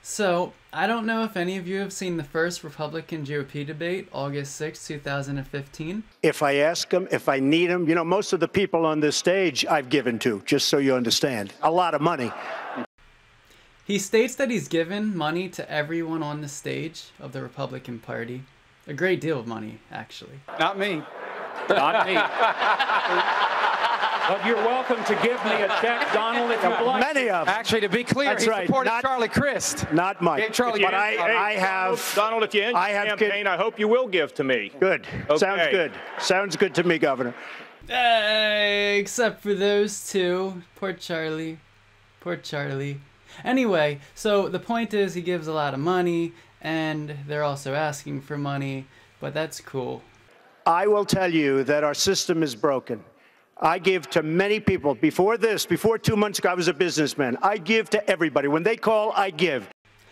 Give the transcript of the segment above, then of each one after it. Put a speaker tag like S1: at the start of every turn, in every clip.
S1: So, I don't know if any of you have seen the first Republican GOP debate, August 6, 2015.
S2: If I ask them, if I need them, you know, most of the people on this stage I've given to, just so you understand. A lot of money.
S1: He states that he's given money to everyone on the stage of the Republican Party. A great deal of money, actually.
S3: Not me. Not me. But you're welcome to give me a check, Donald, if you'd like.
S2: Many of them.
S4: Actually, to be clear,
S2: That's
S4: he
S2: right.
S4: supported
S2: Not-
S4: Charlie Crist.
S2: Not Mike.
S4: Gave Charlie
S2: But
S4: Crist.
S2: I have...
S5: Donald, if you end
S2: I
S5: your
S2: have
S5: campaign, I hope you will give to me.
S2: Good.
S5: Okay.
S2: Sounds good. Sounds good to me, Governor.
S1: Except for those two. Poor Charlie. Poor Charlie. Anyway, so the point is he gives a lot of money, and they're also asking for money, but that's cool.
S2: I will tell you that our system is broken. I give to many people. Before 2 months ago, I was a businessman. I give to everybody. When they call, I give.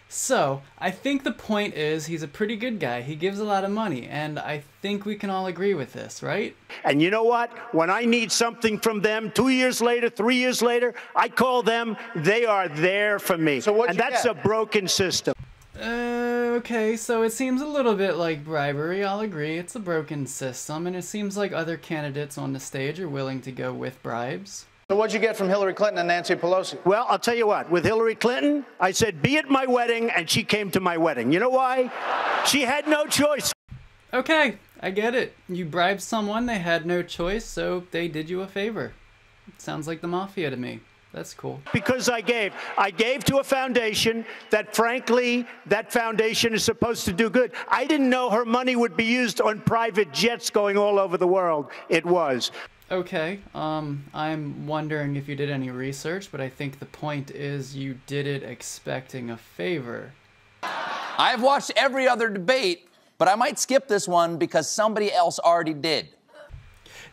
S1: So, I think the point is he's a pretty good guy. He gives a lot of money, and I think we can all agree with this, right?
S2: And you know what? When I need something from them, 2 years later, 3 years later, I call them. They are there for me.
S4: So what'd
S2: and
S4: you
S2: that's
S4: get?
S2: a broken system.
S1: Okay, so it seems a little bit like bribery, I'll agree. It's a broken system, and it seems like other candidates on the stage are willing to go with bribes.
S4: So what'd you get from Hillary Clinton and Nancy Pelosi?
S2: Well, I'll tell you what. With Hillary Clinton, I said, be at my wedding, and she came to my wedding. You know why? She had no choice.
S1: Okay, I get it. You bribed someone, they had no choice, so they did you a favor. It sounds like the mafia to me. That's cool.
S2: Because I gave. I gave to a foundation that, frankly, that foundation is supposed to do good. I didn't know her money would be used on private jets going all over the world. It was.
S1: Okay, I'm wondering if you did any research, but I think the point is you did it expecting a favor.
S6: I've watched every other debate, but I might skip this one because somebody else already did.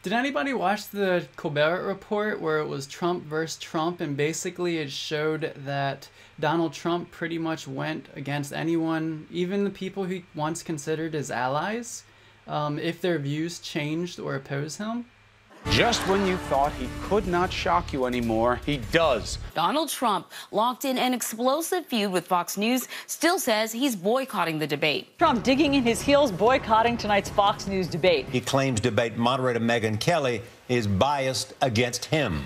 S1: Did anybody watch the Colbert Report where it was Trump versus Trump, and basically it showed that Donald Trump pretty much went against anyone, even the people he once considered his allies, if their views changed or opposed him?
S3: Just when you thought he could not shock you anymore, he does.
S7: Donald Trump, locked in an explosive feud with Fox News, still says he's boycotting the debate.
S8: Trump digging in his heels, boycotting tonight's Fox News debate.
S9: He claims debate moderator Megyn Kelly is biased against him.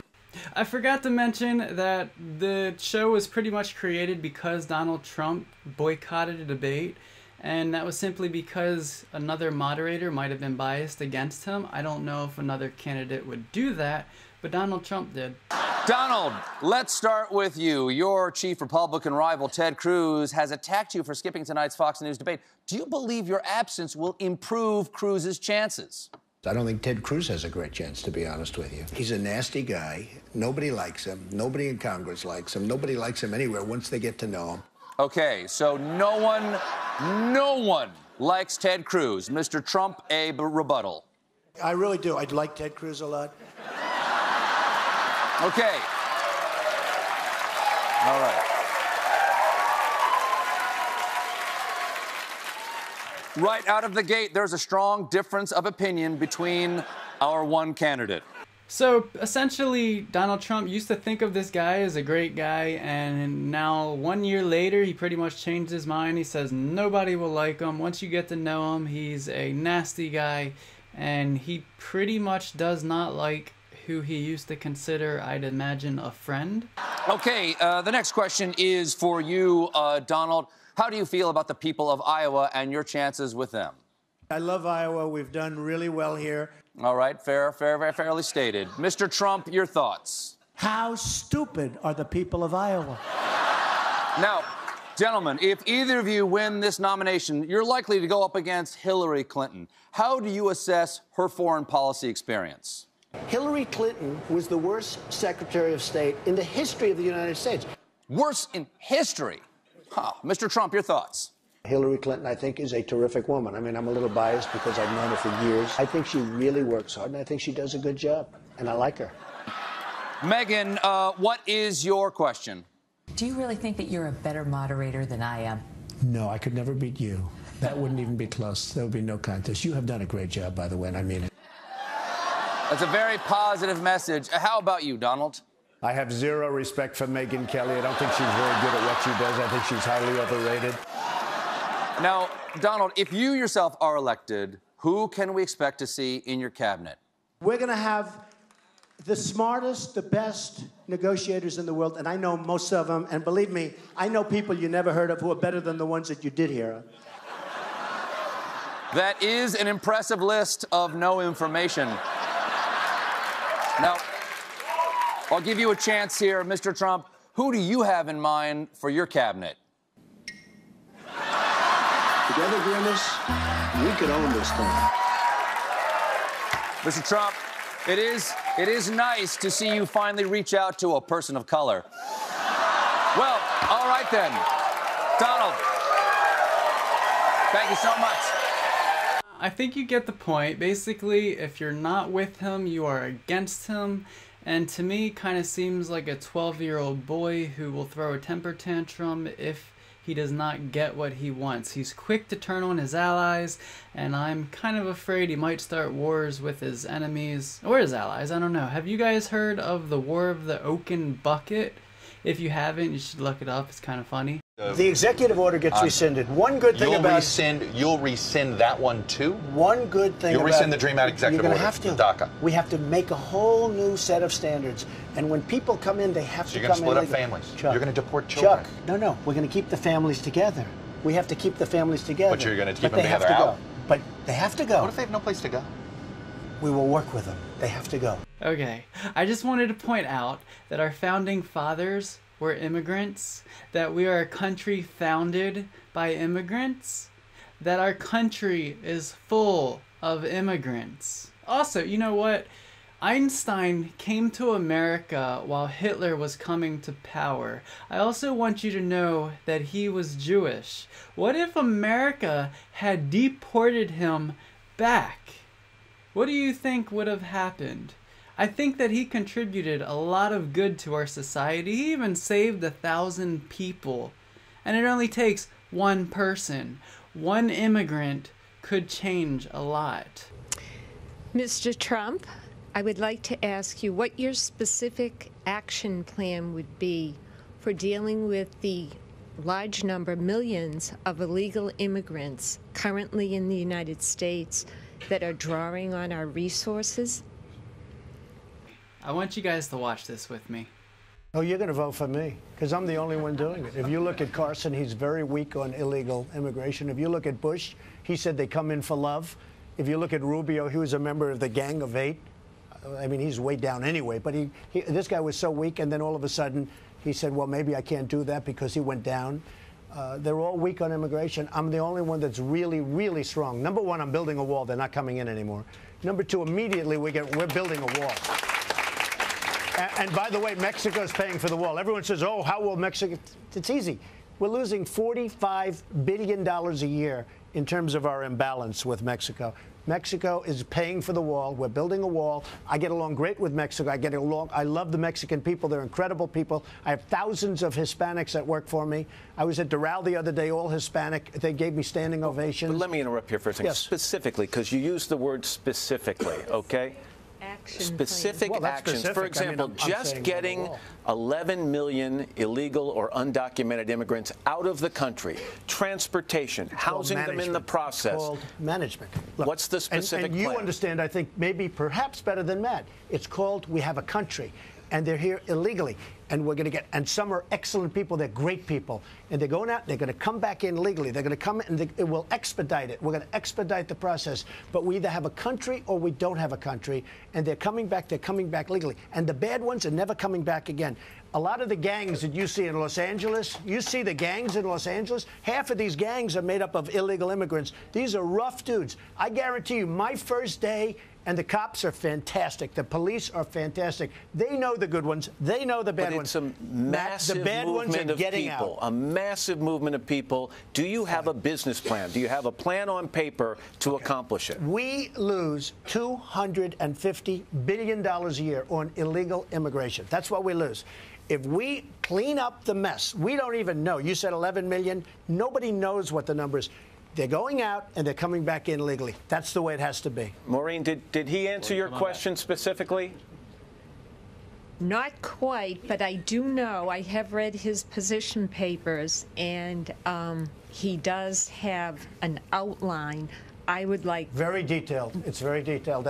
S1: I forgot to mention that the show was pretty much created because Donald Trump boycotted a debate, and that was simply because another moderator might have been biased against him. I don't know if another candidate would do that, but Donald Trump did.
S6: Donald, let's start with you. Your chief Republican rival, Ted Cruz, has attacked you for skipping tonight's Fox News debate. Do you believe your absence will improve Cruz's chances?
S10: I don't think Ted Cruz has a great chance, to be honest with you. He's a nasty guy. Nobody likes him. Nobody in Congress likes him. Nobody likes him anywhere once they get to know him.
S6: Okay, so no one likes Ted Cruz. Mr. Trump, a rebuttal.
S2: I really do. I like Ted Cruz a lot.
S6: Okay. All right. Right out of the gate, there's a strong difference of opinion between our one candidate.
S1: So essentially, Donald Trump used to think of this guy as a great guy, and now 1 year later, he pretty much changed his mind. He says nobody will like him. Once you get to know him, he's a nasty guy, and he pretty much does not like who he used to consider, I'd imagine, a friend.
S6: Okay, the next question is for you, Donald. How do you feel about the people of Iowa and your chances with them?
S2: I love Iowa. We've done really well here.
S6: All right, fairly stated. Mr. Trump, your thoughts?
S2: How stupid are the people of Iowa?
S6: Now, gentlemen, if either of you win this nomination, you're likely to go up against Hillary Clinton. How do you assess her foreign policy experience?
S10: Hillary Clinton was the worst Secretary of State in the history of the United States.
S6: Worst in history? Huh. Mr. Trump, your thoughts?
S10: Hillary Clinton, I think, is a terrific woman. I mean, I'm a little biased because I've known her for years. I think she really works hard, and I think she does a good job, and I like her.
S6: Megyn, what is your question?
S11: Do you really think that you're a better moderator than I am?
S10: No, I could never beat you. That wouldn't even be close. There would be no contest. You have done a great job, by the way, and I mean it.
S6: That's a very positive message. How about you, Donald?
S10: I have zero respect for Megyn Kelly. I don't think she's very good at what she does. I think she's highly overrated.
S6: Now, Donald, if you yourself are elected, who can we expect to see in your cabinet?
S2: We're going to have the smartest, the best negotiators in the world, and I know most of them. And believe me, I know people you never heard of who are better than the ones that you did hear of.
S6: That is an impressive list of no information. Now, I'll give you a chance here, Mr. Trump. Who do you have in mind for your cabinet?
S10: Together, Grimace, we could own this thing.
S6: Mr. Trump, it is nice to see you finally reach out to a person of color. Well, all right then. Donald, thank you so much.
S1: I think you get the point. Basically, if you're not with him, you are against him. And to me, kind of seems like a 12-year-old boy who will throw a temper tantrum if he does not get what he wants. He's quick to turn on his allies, and I'm kind of afraid he might start wars with his enemies or his allies. I don't know. Have you guys heard of the War of the Oaken Bucket? If you haven't, you should look it up. It's kind of funny.
S10: The executive order gets rescinded. One good thing
S12: You'll rescind that one too?
S10: One good thing
S12: You'll
S10: about
S12: rescind the Dream Act executive
S10: you're
S12: order.
S10: Have to.
S12: DACA.
S10: We have to make a whole new set of standards. And when people come in, they have to come in.
S12: You're going to split up
S10: legally.
S12: families.
S10: Chuck,
S12: You're going to deport children.
S10: Chuck, no. We're going to keep the families together. We have to keep the families together.
S12: But you're going to keep
S10: But
S12: them
S10: they have
S12: together
S10: to
S12: out?
S10: go. But they have to go.
S12: What if they have no place to go?
S10: We will work with them. They have to go.
S1: Okay, I just wanted to point out that our founding fathers were immigrants, that we are a country founded by immigrants, that our country is full of immigrants. Also, you know what? Einstein came to America while Hitler was coming to power. I also want you to know that he was Jewish. What if America had deported him back? What do you think would have happened? I think that he contributed a lot of good to our society. He even saved 1,000 people. And it only takes one person. One immigrant could change a lot.
S13: Mr. Trump, I would like to ask you what your specific action plan would be for dealing with the large number, millions of illegal immigrants currently in the United States that are drawing on our resources.
S1: I want you guys to watch this with me.
S10: Oh, you're going to vote for me, because I'm the only one doing it. If you look at Carson, he's very weak on illegal immigration. If you look at Bush, he said they come in for love. If you look at Rubio, he was a member of the Gang of Eight. I mean, he's way down anyway, but this guy was so weak, and then all of a sudden he said, well, maybe I can't do that because he went down. They're all weak on immigration. I'm the only one that's really, really strong. Number one, I'm building a wall. They're not coming in anymore. Number two, immediately we're building a wall. And by the way, Mexico's paying for the wall. Everyone says, oh, how will Mexico? It's easy. We're losing $45 billion a year in terms of our imbalance with Mexico. Mexico is paying for the wall. We're building a wall. I get along great with Mexico. I love the Mexican people. They're incredible people. I have thousands of Hispanics that work for me. I was at Doral the other day, all Hispanic. They gave me standing ovations.
S14: But let me interrupt here for a second.
S10: Yes.
S14: Specifically, because you used the word specifically, okay? Specific actions.
S10: Specific.
S14: For example,
S10: I'm
S14: just getting 11 million illegal or undocumented immigrants out of the country, transportation, housing them in the process.
S10: It's called management. Look,
S14: what's the specific
S10: and you
S14: plan?
S10: understand, I think, maybe perhaps better than Matt. It's called we have a country, and they're here illegally. And we're going to get, and some are excellent people. They're great people. And they're going out, they're going to come back in legally. They're going to come and it will expedite it. We're going to expedite the process. But we either have a country or we don't have a country. And they're coming back legally. And the bad ones are never coming back again. A lot of the gangs that you see in Los Angeles, you see the gangs in Los Angeles, half of these gangs are made up of illegal immigrants. These are rough dudes. I guarantee you, my first day, and the cops are fantastic. The police are fantastic. They know the good ones. They know the bad ones.
S14: It's a massive
S10: the bad ones
S14: movement
S10: are
S14: of
S10: getting
S14: people.
S10: out.
S14: A massive movement of people. Do you have a business plan? Do you have a plan on paper to accomplish it?
S10: We lose $250 billion a year on illegal immigration. That's what we lose. If we clean up the mess, we don't even know. You said 11 million. Nobody knows what the number is. They're going out and they're coming back in legally. That's the way it has to be.
S14: Maureen, did he answer your question specifically?
S13: Not quite, but I do know, I have read his position papers, and he does have an outline. I would like...
S10: Very detailed. It's very detailed.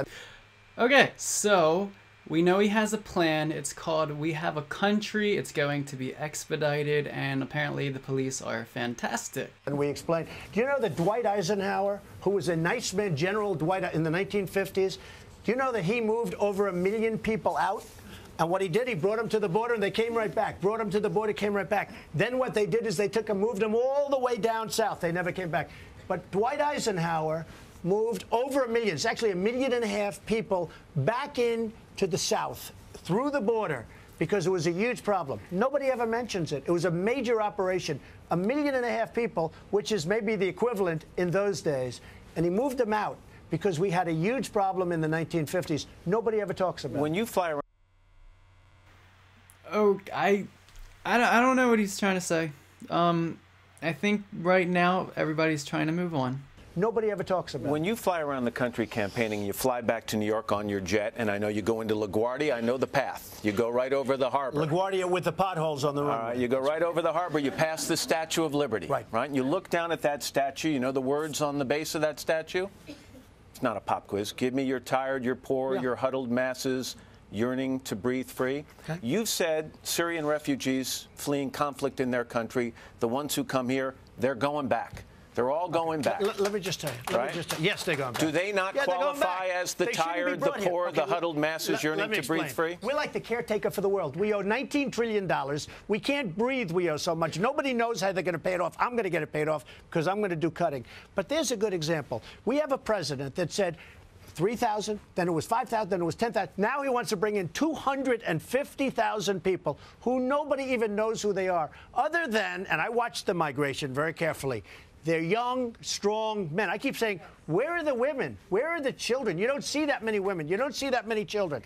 S1: Okay, so we know he has a plan. It's called We Have a Country. It's going to be expedited, and apparently the police are fantastic.
S10: And we explained. Do you know that Dwight Eisenhower, who was a nice man, General Dwight in the 1950s, do you know that he moved over 1 million people out? And what he did, he brought them to the border, and they came right back. Brought them to the border, came right back. Then what they did is they took them, moved them all the way down south. They never came back. But Dwight Eisenhower moved over 1 million, it's actually 1.5 million people back in to the south through the border because it was a huge problem. Nobody ever mentions it. It was a major operation. 1.5 million people, which is maybe the equivalent in those days. And he moved them out because we had a huge problem in the 1950s. Nobody ever talks about it.
S14: When you fly around...
S1: Oh, I don't know what he's trying to say. I think right now everybody's trying to move on.
S10: Nobody ever talks about it.
S14: When you fly around the country campaigning, you fly back to New York on your jet, and I know you go into LaGuardia. I know the path. You go right over the harbor.
S10: LaGuardia with the potholes on the runway.
S14: All right, you go right over the harbor. You pass the Statue of Liberty. Right. And you look down at that statue. You know the words on the base of that statue? It's not a pop quiz. Give me your tired, your poor, your huddled masses yearning to breathe free. Okay. You've said Syrian refugees fleeing conflict in their country, the ones who come here, they're going back. They're all going back.
S10: Let me just tell you. Yes, they're going back.
S14: Do they not qualify as the tired, the poor, the huddled masses yearning to breathe free?
S10: We're like the caretaker for the world. We owe $19 trillion. We can't breathe. We owe so much. Nobody knows how they're going to pay it off. I'm going to get it paid off because I'm going to do cutting. But there's a good example. We have a president that said 3,000, then it was 5,000, then it was 10,000. Now he wants to bring in 250,000 people who nobody even knows who they are, other than, and I watched the migration very carefully, they're young, strong men. I keep saying, where are the women? Where are the children? You don't see that many women. You don't see that many children.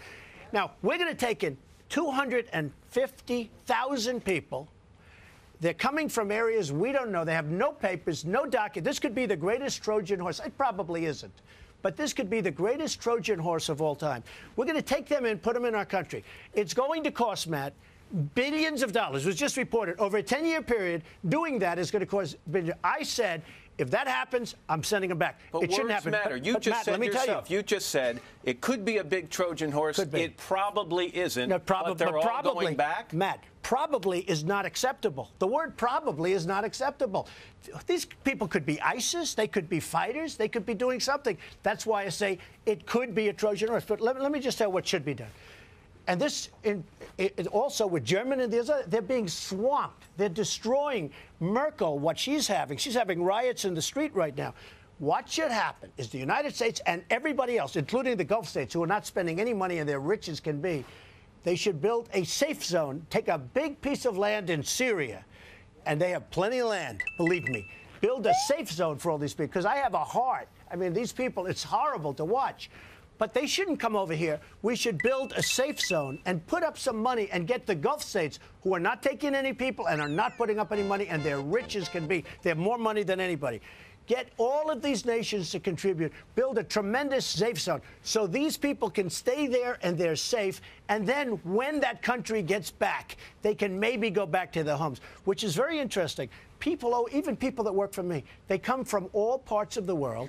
S10: Now, we're going to take in 250,000 people. They're coming from areas we don't know. They have no papers, no document. This could be the greatest Trojan horse. It probably isn't. But this could be the greatest Trojan horse of all time. We're going to take them in, put them in our country. It's going to cost, Matt, billions of dollars. It was just reported. Over a 10-year period, doing that is going to cost billions. I said, if that happens, I'm sending them back.
S14: But
S10: it shouldn't happen.
S14: Matter. You just said yourself. You just said it could be a big Trojan horse. It probably isn't. No, but they're all going back.
S10: Matt, probably is not acceptable. The word probably is not acceptable. These people could be ISIS. They could be fighters. They could be doing something. That's why I say it could be a Trojan horse. But let me just tell you what should be done. And this, also with Germany and the others, they're being swamped. They're destroying Merkel, what she's having riots in the street right now. What should happen is the United States and everybody else, including the Gulf states, who are not spending any money and they're rich as can be, they should build a safe zone, take a big piece of land in Syria, and they have plenty of land, believe me. Build a safe zone for all these people, because I have a heart. I mean, these people, it's horrible to watch. But they shouldn't come over here. We should build a safe zone and put up some money and get the Gulf states, who are not taking any people and are not putting up any money, and they're rich as can be. They have more money than anybody. Get all of these nations to contribute. Build a tremendous safe zone so these people can stay there and they're safe. And then when that country gets back, they can maybe go back to their homes, which is very interesting. People, even people that work for me, they come from all parts of the world.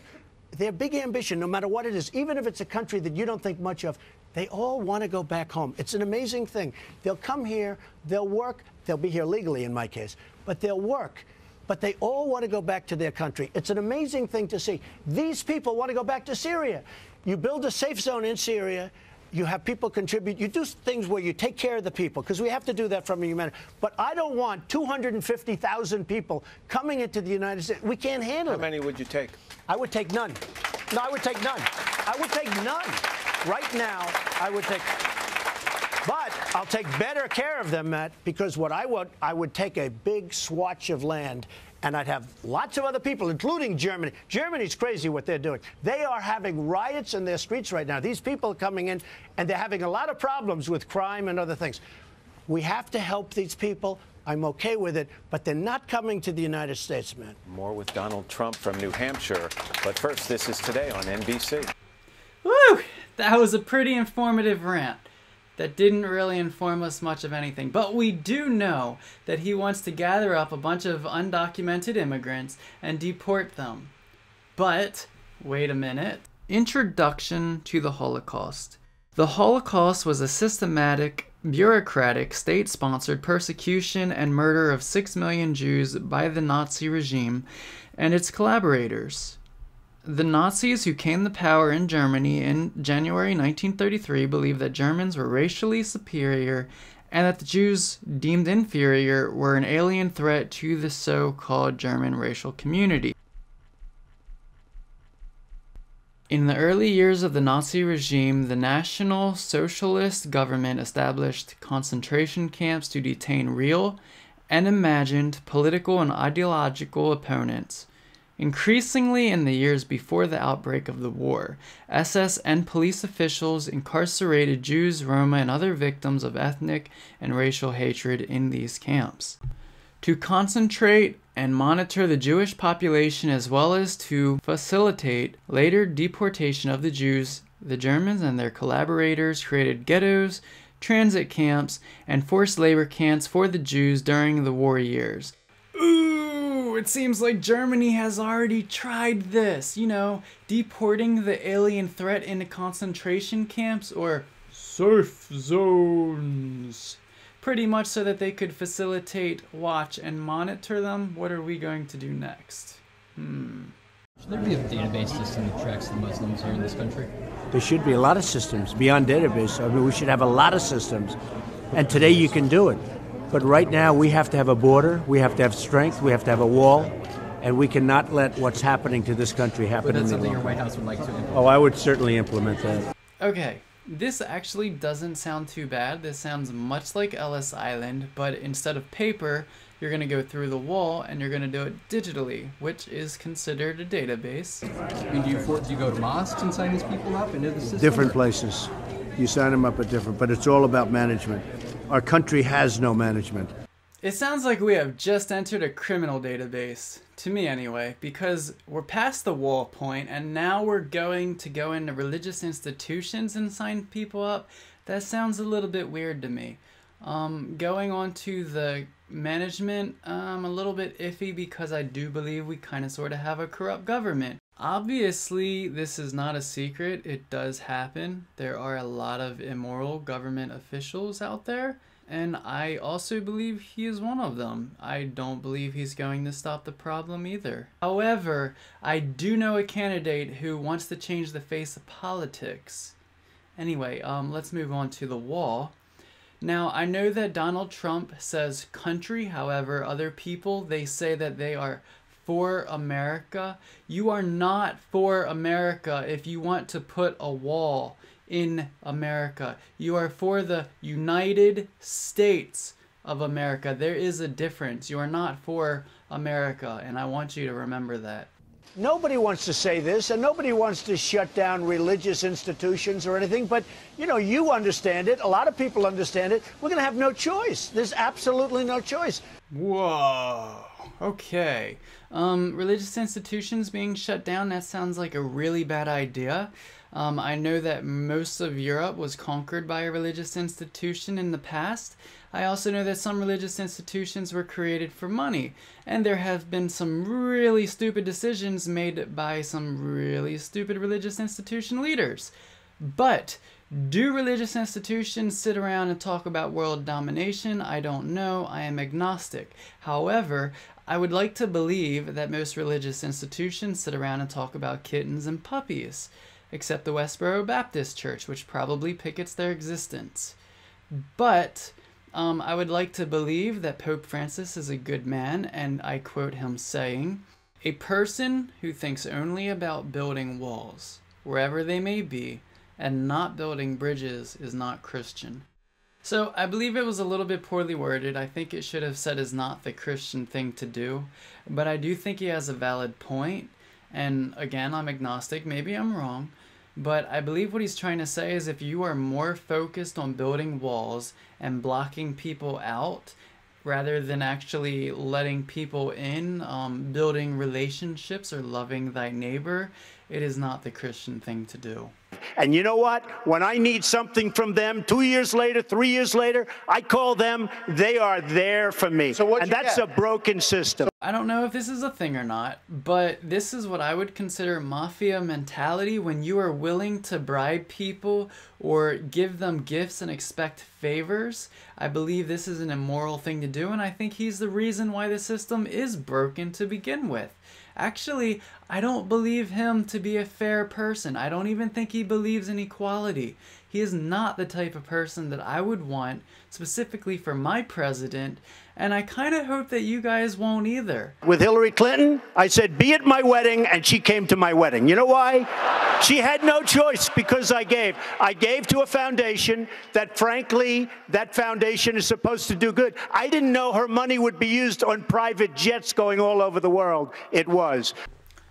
S10: Their big ambition, no matter what it is, even if it's a country that you don't think much of, they all want to go back home. It's an amazing thing. They'll come here, they'll work, they'll be here legally in my case, but they'll work. But they all want to go back to their country. It's an amazing thing to see. These people want to go back to Syria. You build a safe zone in Syria. You have people contribute. You do things where you take care of the people, because we have to do that from a humanity. But I don't want 250,000 people coming into the United States. We can't handle it.
S14: How many would you take?
S10: I would take none. No, I would take none. I would take none. Right now, I would take... But I'll take better care of them, Matt, because what I would take a big swatch of land, and I'd have lots of other people, including Germany. Germany's crazy what they're doing. They are having riots in their streets right now. These people are coming in, and they're having a lot of problems with crime and other things. We have to help these people. I'm okay with it, but they're not coming to the United States, man.
S14: More with Donald Trump from New Hampshire. But first, this is Today on NBC.
S1: Woo! That was a pretty informative rant. that didn't really inform us much of anything. But we do know that he wants to gather up a bunch of undocumented immigrants and deport them. But, wait a minute. Introduction to the Holocaust. The Holocaust was a systematic, bureaucratic, state-sponsored persecution and murder of 6 million Jews by the Nazi regime and its collaborators. The Nazis who came to power in Germany in January 1933 believed that Germans were racially superior and that the Jews deemed inferior were an alien threat to the so-called German racial community. In the early years of the Nazi regime, the National Socialist government established concentration camps to detain real and imagined political and ideological opponents. Increasingly in the years before the outbreak of the war, SS and police officials incarcerated Jews, Roma, and other victims of ethnic and racial hatred in these camps. To concentrate and monitor the Jewish population as well as to facilitate later deportation of the Jews, the Germans and their collaborators created ghettos, transit camps, and forced labor camps for the Jews during the war years. Ooh, it seems like Germany has already tried this, you know, deporting the alien threat into concentration camps or safe zones. Pretty much so that they could facilitate, watch, and monitor them. What are we going to do next?
S15: Should there be a database system that tracks the Muslims here in this country?
S10: There should be a lot of systems beyond database. I mean, we should have a lot of systems. And today you can do it. But right now we have to have a border, we have to have strength, we have to have a wall, and we cannot let what's happening to this country happen.
S15: But that's something your White House would like to implement.
S10: Oh, I would certainly implement that.
S1: Okay, this actually doesn't sound too bad. This sounds much like Ellis Island, but instead of paper, you're going to go through the wall and you're going to do it digitally, which is considered a database.
S15: I mean, do you go to mosques and sign these people up into the system?
S10: Different places. You sign them up at different, but it's all about management. Our country has no management.
S1: It sounds like we have just entered a criminal database, to me anyway, because we're past the wall point and now we're going to go into religious institutions and sign people up. That sounds a little bit weird to me. Going on to the management, I'm a little bit iffy because I do believe we kind of sort of have a corrupt government. Obviously, this is not a secret. It does happen. There are a lot of immoral government officials out there, and I also believe he is one of them. I don't believe he's going to stop the problem either. However, I do know a candidate who wants to change the face of politics. Anyway, let's move on to the wall. Now, I know that Donald Trump says country, however, other people, they say that they are for America. You are not for America if you want to put a wall in America. You are for the United States of America. There is a difference. You are not for America, and I want you to remember that.
S10: Nobody wants to say this, and nobody wants to shut down religious institutions or anything, but, you know, you understand it. A lot of people understand it. We're going to have no choice. There's absolutely no choice.
S1: Whoa. Okay. Religious institutions being shut down, that sounds like a really bad idea. I know that most of Europe was conquered by a religious institution in the past. I also know that some religious institutions were created for money, and there have been some really stupid decisions made by some really stupid religious institution leaders. But do religious institutions sit around and talk about world domination? I don't know. I am agnostic. However, I would like to believe that most religious institutions sit around and talk about kittens and puppies, except the Westboro Baptist Church, which probably pickets their existence. But I would like to believe that Pope Francis is a good man, and I quote him saying, "A person who thinks only about building walls, wherever they may be, and not building bridges is not Christian." So I believe it was a little bit poorly worded. I think it should have said is not the Christian thing to do, but I do think he has a valid point. And again, I'm agnostic, maybe I'm wrong, but I believe what he's trying to say is if you are more focused on building walls and blocking people out rather than actually letting people in, building relationships or loving thy neighbor, it is not the Christian thing to do.
S2: And you know what? When I need something from them 2 years later, 3 years later, I call them. They are there for me.
S4: So
S2: and that's a broken system.
S1: I don't know if this is a thing or not, but this is what I would consider mafia mentality, when you are willing to bribe people or give them gifts and expect favors. I believe this is an immoral thing to do, and I think he's the reason why the system is broken to begin with. Actually, I don't believe him to be a fair person. I don't even think he believes in equality. He is not the type of person that I would want specifically for my president, and I kind of hope that you guys won't either.
S2: With Hillary Clinton, I said, be at my wedding, and she came to my wedding. You know why? She had no choice, because I gave. I gave to a foundation that, frankly, that foundation is supposed to do good. I didn't know her money would be used on private jets going all over the world. It was.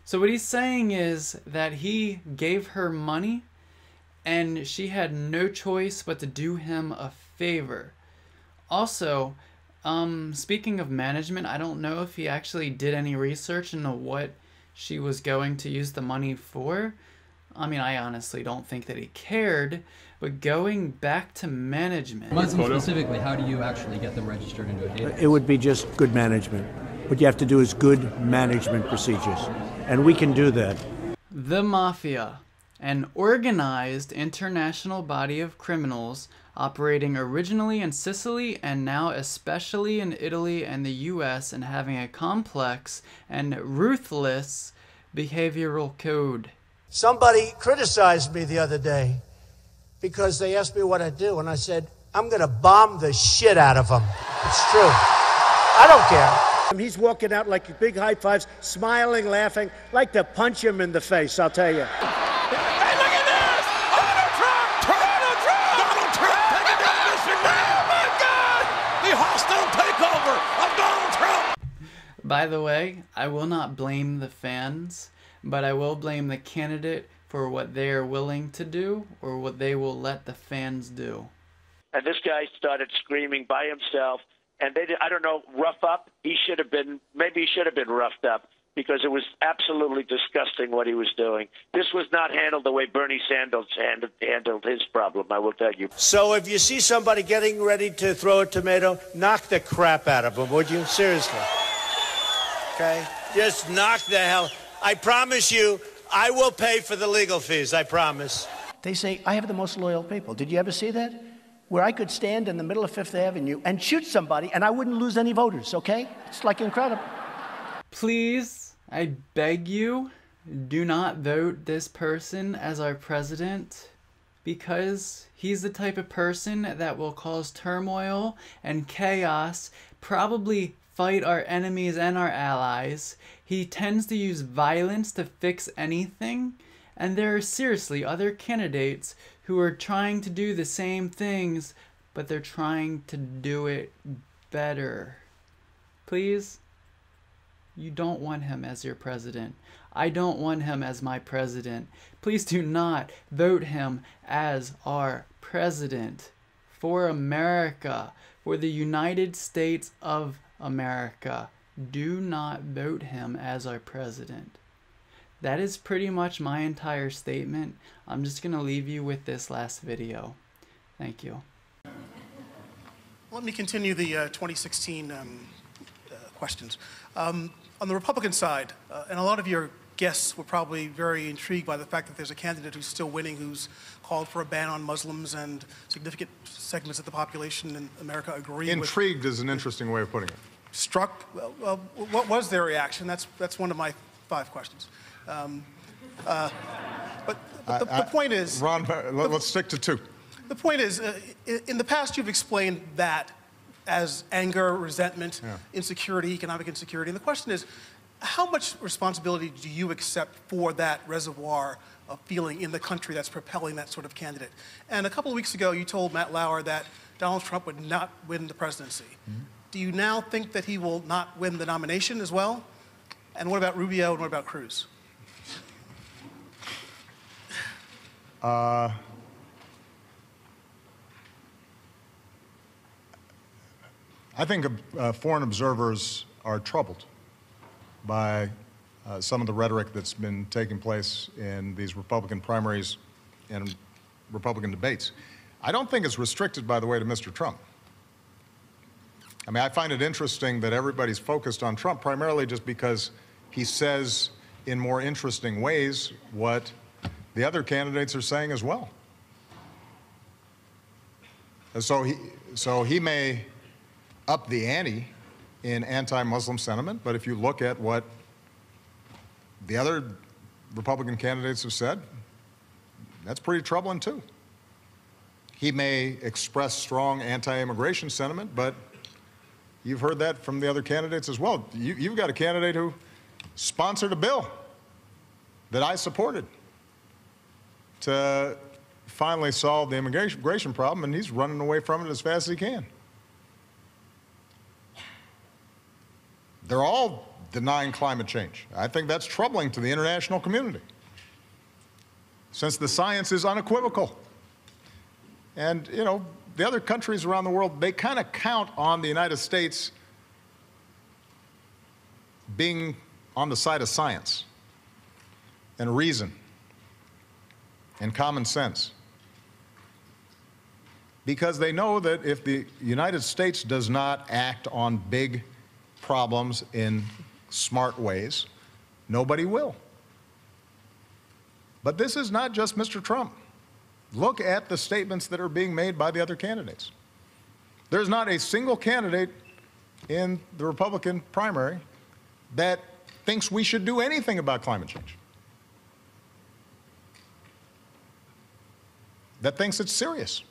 S1: So what he's saying is that he gave her money, and she had no choice but to do him a favor. Also, speaking of management, I don't know if he actually did any research into what she was going to use the money for. I mean, I honestly don't think that he cared, but going back to management.
S15: Muslim specifically, how do you actually get them registered into a database?
S10: It would be just good management. What you have to do is good management procedures, and we can do that.
S1: The Mafia, an organized international body of criminals operating originally in Sicily and now especially in Italy and the US, and having a complex and ruthless behavioral code.
S10: Somebody criticized me the other day because they asked me what I do, and I said, I'm going to bomb the shit out of them. It's true. I don't care. He's walking out like big high fives, smiling, laughing, like to punch him in the face, I'll tell you.
S16: Hey, look at this! Donald Trump! Donald Trump! Donald Trump taking down Michigan! Oh my God! The hostile takeover of Donald Trump!
S1: By the way, I will not blame the fans, but I will blame the candidate for what they are willing to do or what they will let the fans do.
S2: And this guy started screaming by himself, and they did, I don't know, rough up. Maybe he should have been roughed up, because it was absolutely disgusting what he was doing. This was not handled the way Bernie Sanders handled his problem, I will tell you.
S10: So if you see somebody getting ready to throw a tomato, knock the crap out of them, would you? Seriously. Okay? Just knock the hell. I promise you, I will pay for the legal fees, I promise. They say, I have the most loyal people. Did you ever see that? Where I could stand in the middle of Fifth Avenue and shoot somebody and I wouldn't lose any voters, okay? It's like incredible.
S1: Please, I beg you, do not vote this person as our president, because he's the type of person that will cause turmoil and chaos, probably fight our enemies and our allies. He tends to use violence to fix anything, and there are seriously other candidates who are trying to do the same things, but they're trying to do it better. Please, you don't want him as your president. I don't want him as my president. Please do not vote him as our president. For America, for the United States of America, do not vote him as our president. That is pretty much my entire statement. I'm just going to leave you with this last video. Thank you.
S17: Let me continue the 2016 questions. On the Republican side, and a lot of your guests were probably very intrigued by the fact that there's a candidate who's still winning, who's called for a ban on Muslims, and significant segments of the population in America agree.
S18: Intrigued is an interesting way of putting it.
S17: Struck? Well, what was their reaction? That's one of my 5 questions. But the point is...
S18: Ron, let's stick to 2.
S17: The point is, in the past you've explained that as anger, resentment, insecurity, economic insecurity. And the question is, how much responsibility do you accept for that reservoir of feeling in the country that's propelling that sort of candidate? And a couple of weeks ago, you told Matt Lauer that Donald Trump would not win the presidency. Do you now think that he will not win the nomination as well? And what about Rubio and what about Cruz?
S18: I think foreign observers are troubled by some of the rhetoric that's been taking place in these Republican primaries in Republican debates. I don't think it's restricted, by the way, to Mr. Trump. I mean, I find it interesting that everybody's focused on Trump primarily just because he says in more interesting ways what the other candidates are saying as well. So he may up the ante in anti-Muslim sentiment, but if you look at what the other Republican candidates have said, that's pretty troubling too. He may express strong anti-immigration sentiment, but you've heard that from the other candidates as well. You've got a candidate who sponsored a bill that I supported to finally solve the immigration problem, and he's running away from it as fast as he can. They're all denying climate change. I think that's troubling to the international community, since the science is unequivocal. And, you know, the other countries around the world, they kind of count on the United States being on the side of science and reason and common sense, because they know that if the United States does not act on big problems in smart ways, nobody will. But this is not just Mr. Trump. Look at the statements that are being made by the other candidates. There's not a single candidate in the Republican primary that thinks we should do anything about climate change, that thinks it's serious.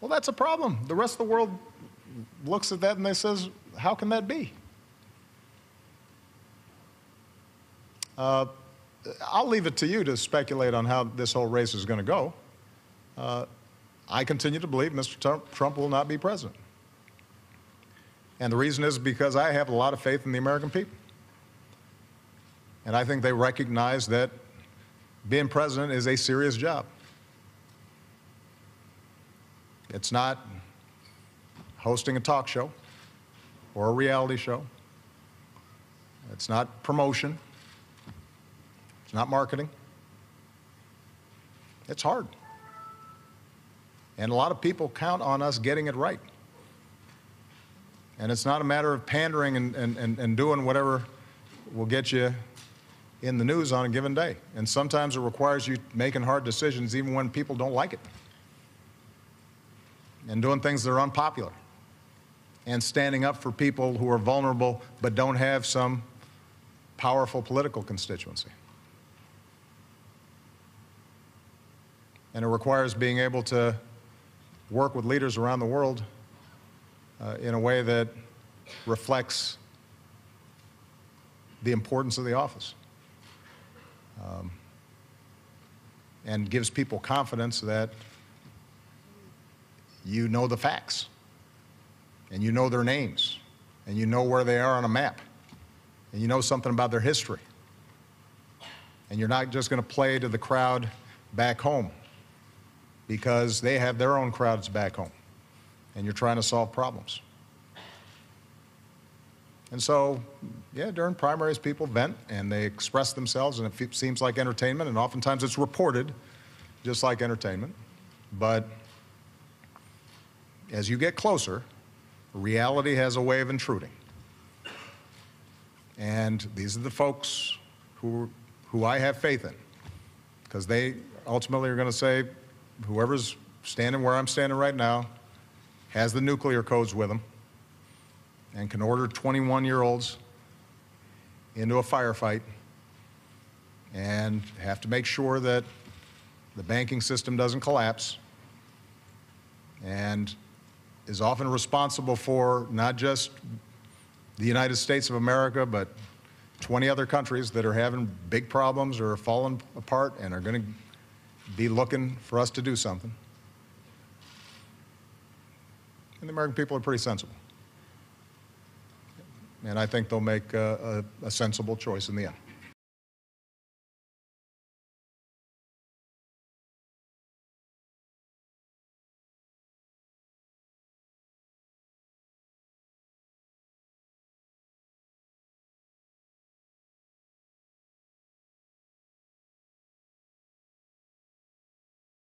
S18: Well, that's a problem. The rest of the world looks at that and they says, how can that be? I'll leave it to you to speculate on how this whole race is going to go. I continue to believe Mr. Trump will not be president. And the reason is because I have a lot of faith in the American people. And I think they recognize that being president is a serious job. It's not hosting a talk show or a reality show. It's not promotion. It's not marketing. It's hard. And a lot of people count on us getting it right. And it's not a matter of pandering and doing whatever will get you in the news on a given day. And sometimes it requires you making hard decisions even when people don't like it. And doing things that are unpopular. And standing up for people who are vulnerable but don't have some powerful political constituency. And it requires being able to work with leaders around the world in a way that reflects the importance of the office and gives people confidence that you know the facts and you know their names and you know where they are on a map and you know something about their history. And you're not just going to play to the crowd back home because they have their own crowds back home and you're trying to solve problems. And so, yeah, during primaries people vent and they express themselves and it seems like entertainment, and oftentimes it's reported just like entertainment. But as you get closer, reality has a way of intruding. And these are the folks who I have faith in, because they ultimately are going to say, whoever's standing where I'm standing right now has the nuclear codes with them and can order 21-year-olds into a firefight and have to make sure that the banking system doesn't collapse, and is often responsible for not just the United States of America, but 20 other countries that are having big problems or are falling apart and are going to be looking for us to do something. And the American people are pretty sensible. And I think they'll make a sensible choice in the end.